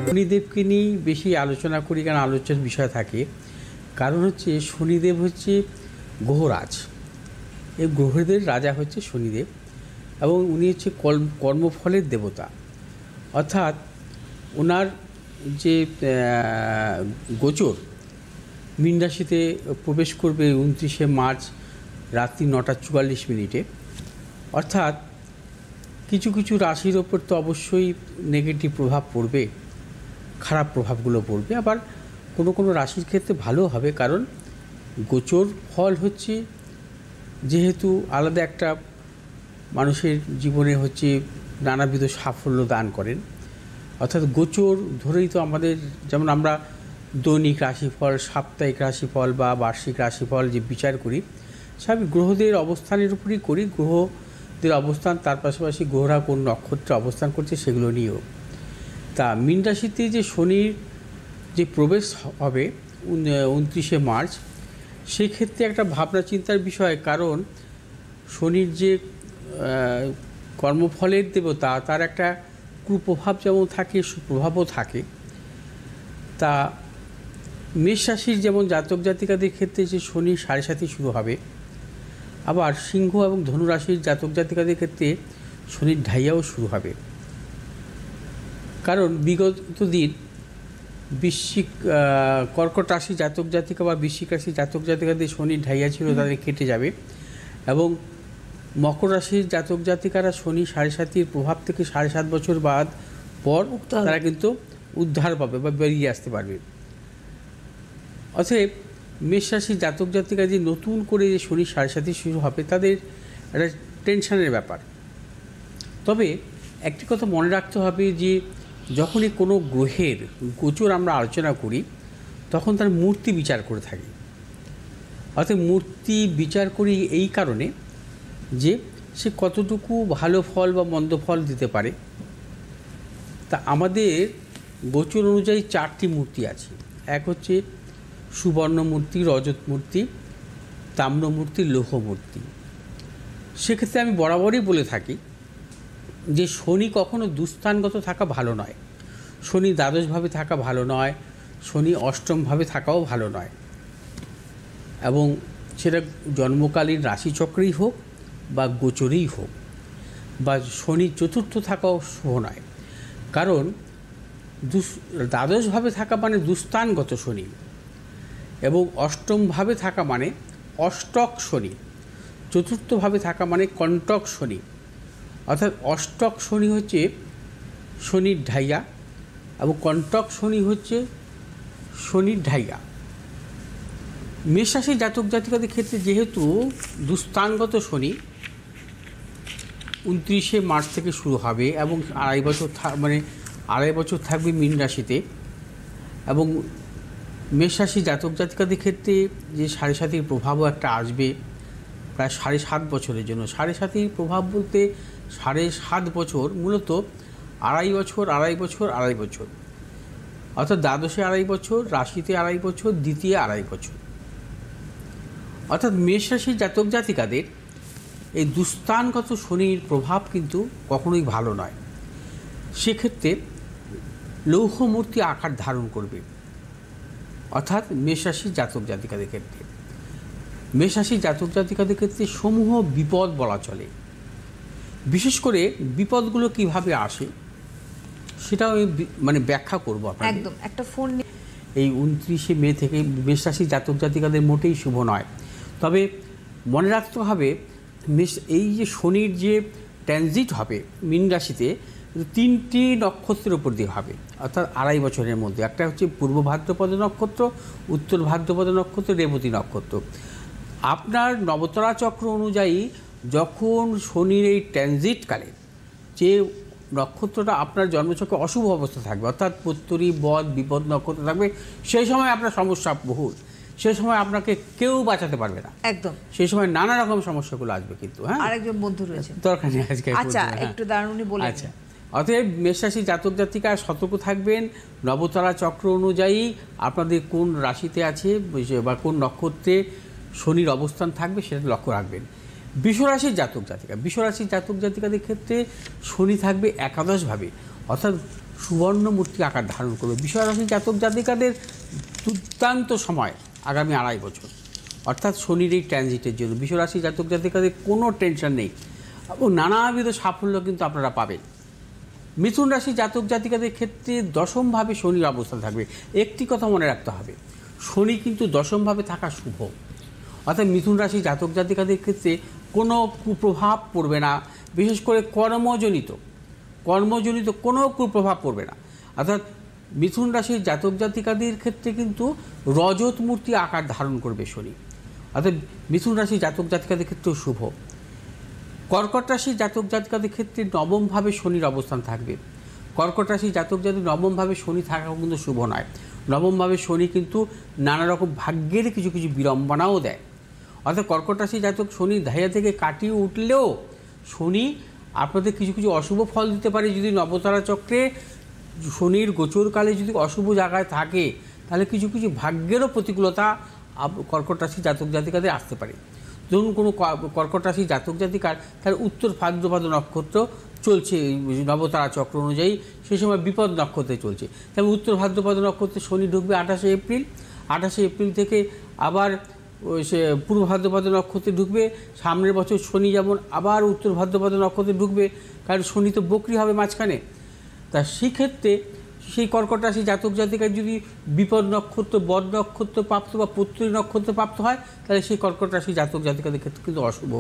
শনিদেবকে নিয়ে বেশি আলোচনা করি, কারণ আলোচনার বিষয় থাকে। কারণ হচ্ছে শনিদেব হচ্ছে গ্রহরাজ, এই গ্রহদের রাজা হচ্ছে শনিদেব, এবং উনি হচ্ছে কর্মফলের দেবতা। অর্থাৎ ওনার যে গোচর মীন রাশিতে প্রবেশ করবে 29শে মার্চ রাত্রি 9:44। অর্থাৎ কিছু কিছু রাশির ওপর তো অবশ্যই নেগেটিভ প্রভাব পড়বে, খারাপ প্রভাবগুলো পড়বে। আবার কোনো কোনো রাশির ক্ষেত্রে ভালো হবে, কারণ গোচর ফল হচ্ছে যেহেতু আলাদা একটা মানুষের জীবনে হচ্ছে নানাবিধ সাফল্য দান করেন। অর্থাৎ গোচর ধরেই তো আমাদের, যেমন আমরা দৈনিক রাশিফল, সাপ্তাহিক রাশিফল বা বার্ষিক রাশিফল যে বিচার করি, সব গ্রহদের অবস্থানের উপরই করি। গ্রহদের অবস্থান, তার পাশাপাশি গ্রহরা কোন নক্ষত্রে অবস্থান করছে সেগুলো নিয়েও। তা মীন রাশিতে যে শনির যে প্রবেশ হবে 29শে মার্চ, সেক্ষেত্রে একটা ভাবনা চিন্তার বিষয়। কারণ শনির যে কর্মফলের দেবতা, তার একটা কুপ্রভাব যেমন থাকে, সুপ্রভাবও থাকে। তা মেষ রাশির যেমন জাতক জাতিকাদের ক্ষেত্রে যে শনি 7.5 শুরু হবে, আবার সিংহ এবং ধনু রাশির জাতক জাতিকাদের ক্ষেত্রে শনির ঢাইয়াও শুরু হবে। কারণ বিগত দিন কর্কট রাশি জাতক জাতিকা বা বৃশ্চিক রাশির জাতক জাতিকাদের শনির ঢাইয়া ছিল, তাদের কেটে যাবে। এবং মকর রাশির জাতক জাতিকারা শনি 7.5 প্রভাব থেকে 7.5 বছর পর তারা কিন্তু উদ্ধার পাবে বা বেরিয়ে আসতে পারবে। অতএব মেষ রাশির জাতক জাতিকা যে নতুন করে যে শনি 7.5 শুরু হবে, তাদের একটা টেনশনের ব্যাপার। তবে একটি কথা মনে রাখতে হবে যে যখনই কোনো গ্রহের গোচর আমরা আলোচনা করি, তখন তার মূর্তি বিচার করে থাকি। অর্থাৎ মূর্তি বিচার করি এই কারণে যে সে কতটুকু ভালো ফল বা মন্দ ফল দিতে পারে। তা আমাদের গোচর অনুযায়ী 4টি মূর্তি আছে। এক হচ্ছে সুবর্ণ মূর্তি, রজত মূর্তি, তাম্র মূর্তি, লৌহ মূর্তি। সেক্ষেত্রে আমি বরাবরই বলে থাকি যে শনি কখনো দুস্থানগত থাকা ভালো নয়, শনি দ্বাদশভাবে থাকা ভালো নয়, শনি অষ্টমভাবে থাকাও ভালো নয়। এবং সেটা জন্মকালীন রাশিচক্রেই হোক বা গোচরেই হোক, বা শনি চতুর্থ থাকাও শুভ নয়। কারণ দ্বাদশভাবে থাকা মানে দুস্থানগত শনি, এবং অষ্টমভাবে থাকা মানে অষ্টক শনি, চতুর্থভাবে থাকা মানে কণ্টক শনি। অর্থাৎ অষ্টক শনি হচ্ছে শনির ঢাইয়া, এবং কণ্টক শনি হচ্ছে শনির ঢাইয়া। মেষ রাশির জাতক জাতিকাদের ক্ষেত্রে যেহেতু দুস্থানগত শনি 29শে মার্চ থেকে শুরু হবে, এবং 2.5 বছর মানে 2.5 বছর থাকবে মীন রাশিতে, এবং মেষ রাশির জাতক জাতিকাদের ক্ষেত্রে যে 7.5 প্রভাবও একটা আসবে প্রায় 7.5 বছরের জন্য। 7.5 প্রভাব বলতে 7.5 বছর, মূলত 2.5 বছর, 2.5 বছর, 2.5 বছর। অর্থাৎ দ্বাদশে 2.5 বছর, রাশিতে 2.5 বছর, দ্বিতীয় 2.5 বছর। অর্থাৎ মেষ রাশির জাতক জাতিকাদের এই দুস্থানগত শনির প্রভাব কিন্তু কখনোই ভালো নয়। সেক্ষেত্রে লৌহ মূর্তি আকার ধারণ করবে। অর্থাৎ মেষ রাশির জাতক জাতিকাদের ক্ষেত্রে, মেষ রাশির জাতক জাতিকাদের ক্ষেত্রে সমূহ বিপদ বলা চলে। বিশেষ করে বিপদগুলো কিভাবে আসে সেটাও মানে ব্যাখ্যা করবো আপনাদের। একদম একটা ফোন এই 29শে মে থেকে মেষ রাশির জাতক জাতিকাদের মোটেই শুভ নয়। তবে মনে রাখতে হবে, এই যে শনির যে ট্রানজিট হবে মীন রাশিতে, 3টি নক্ষত্রের উপর দিয়ে হবে। অর্থাৎ 2.5 বছরের মধ্যে। একটা হচ্ছে পূর্ব ভাদ্রপদ নক্ষত্র, উত্তর ভাদ্রপদ নক্ষত্র, রেবতী নক্ষত্র। আপনার নবতরা চক্র অনুযায়ী যখন শনির এই ট্রানজিটকালে যে নক্ষত্রটা আপনার জন্মচক্রে অশুভ অবস্থা থাকবে, অর্থাৎ পুত্তরী, বদ, বিপদ নক্ষত্র থাকবে, সেই সময় আপনার সমস্যা বহুল। সেই সময় আপনাকে কেউ বাঁচাতে পারবে না, একদম। সেই সময় নানা রকম সমস্যাগুলো আসবে। কিন্তু হ্যাঁ, আরেকজন বন্ধু রয়েছে, দরকার নেই আজকে। আচ্ছা একটু দারুণই বলে। আচ্ছা, অতএব মেষ রাশি জাতক জাতিকা সতর্ক থাকবেন। নবতারা চক্র অনুযায়ী আপনাদের কোন রাশিতে আছে বা কোন নক্ষত্রে শনির অবস্থান থাকবে সেটা লক্ষ্য রাখবেন। বৃষ রাশির জাতক জাতিকা, বৃষ রাশির জাতক জাতিকাদের ক্ষেত্রে শনি থাকবে একাদশভাবে, অর্থাৎ সুবর্ণমূর্তি আকার ধারণ করবে। বিষয়রাশি জাতক জাতিকাদের দুর্দান্ত সময় আগামী 2.5 বছর, অর্থাৎ শনির এই ট্রানজিটের জন্য বিষয়রাশি জাতক জাতিকাদের কোনো টেনশন নেই এবং নানাবিধ সাফল্য কিন্তু আপনারা পাবেন। মিথুন রাশি জাতক জাতিকাদের ক্ষেত্রে দশমভাবে শনির অবস্থান থাকবে। একটি কথা মনে রাখতে হবে, শনি কিন্তু দশমভাবে থাকা শুভ, অর্থাৎ মিথুন রাশি জাতক জাতিকাদের ক্ষেত্রে কোনো কুপ্রভাব পড়বে না, বিশেষ করে কর্মজনিত কোনো কুপ্রভাব পড়বে না। অর্থাৎ মিথুন রাশির জাতক জাতিকাদের ক্ষেত্রে কিন্তু রজত মূর্তি আকার ধারণ করবে শনি, অর্থাৎ মিথুন রাশি জাতক জাতিকাদের ক্ষেত্রেও শুভ। কর্কট রাশির জাতক জাতিকাদের ক্ষেত্রে নবমভাবে শনির অবস্থান থাকবে। কর্কট রাশির জাতক জাতিক নবমভাবে শনি থাকাও কিন্তু শুভ নয়। নবমভাবে শনি কিন্তু নানা রকম ভাগ্যের কিছু কিছু বিড়ম্বনাও দেয়, অর্থাৎ কর্কট রাশির জাতক শনি ধাইয়া থেকে কাটিয়ে উঠলেও শনি আপনাদের কিছু কিছু অশুভ ফল দিতে পারে। যদি নবতারা চক্রে শনির গোচরকালে যদি অশুভ জায়গায় থাকে, তাহলে কিছু কিছু ভাগ্যেরও প্রতিকূলতা কর্কট রাশি জাতক জাতিকাদের আসতে পারে। ধরুন কোনো কর্কট রাশি জাতক জাতিকার তার উত্তর ভাদ্রপদ নক্ষত্র চলছে নবতারা চক্র অনুযায়ী, সেই সময় বিপদ নক্ষত্রে চলছে। তেমন উত্তর ভাদ্রপদ নক্ষত্রে শনি ঢুকবে 28শে এপ্রিল। 28শে এপ্রিল থেকে আবার সে পূর্ব ভাদ্রপদ নক্ষত্রে ঢুকবে। সামনের বছর শনি যেমন আবার উত্তর ভাদ্রপদ নক্ষত্রে ঢুকবে, কারণ শনি তো বকরি হবে মাঝখানে। তা সেক্ষেত্রে সেই কর্কট রাশি জাতক জাতিকার যদি বিপদ নক্ষত্র, বদ নক্ষত্র প্রাপ্ত বা পুত্রী নক্ষত্র প্রাপ্ত হয়, তাহলে সেই কর্কট রাশি জাতক জাতিকাদের ক্ষেত্রে কিন্তু অশুভ